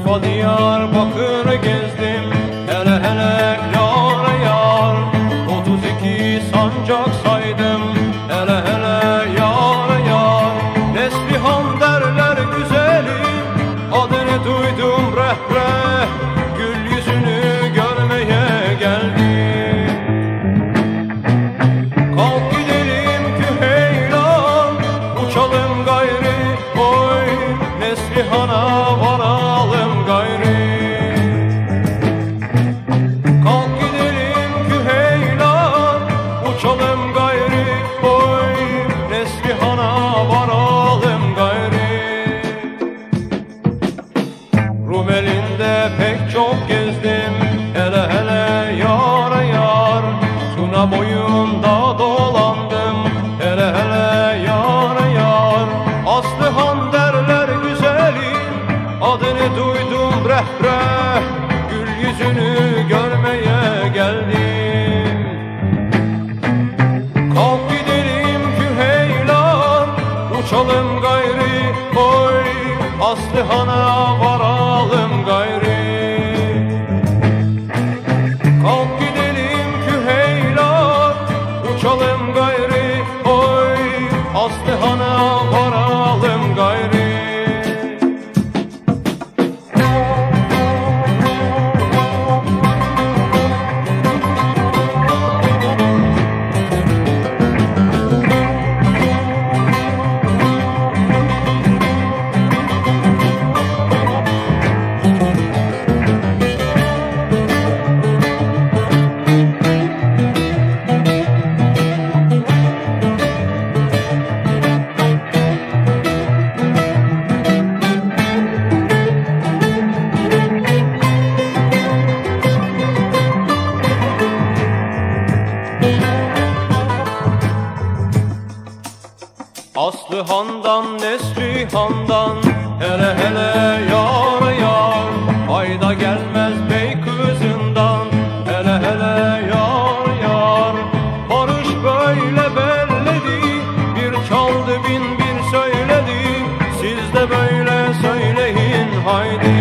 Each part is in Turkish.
Urfa Diyarbakır'ı gezdim, hele hele yar yar. 32 sancak saydım, hele hele yar yar. Neslihan derler güzelim, adını duydum reh reh. Gül yüzünü görmeye geldim. Kalk gidelim Küheylan, uçalım gayri oy. Neslihan'a varalım gayri. Kalk gidelim Küheylan, uçalım gayri oy. Neslihan'a varalım gayri. Rumelinde pek çok gezdim, hele hele yar yar. Tuna boyunda dolandım, hele hele yar yar. Aslıhan derler güzelim, adını duydum reh reh. Gül yüzünü görmeye geldim. Kalk gidelim Küheylan, uçalım gayri oy. Aslıhan'a varalım gayri. Kalk gidelim Küheylan, uçalım gayri oy. Aslıhan'a varalım gayri. Aslıhan'dan Neslihan'dan, hele hele yar yar. Ayda gelmez bey kızından, hele hele yar yar. Barış böyle belledi, bir çaldı bin bir söyledi. Siz de böyle söyleyin haydi.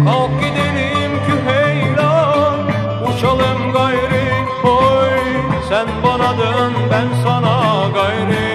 Kalk gidelim Küheylan, uçalım gayri oy. Sen bana dön, ben sana gayri.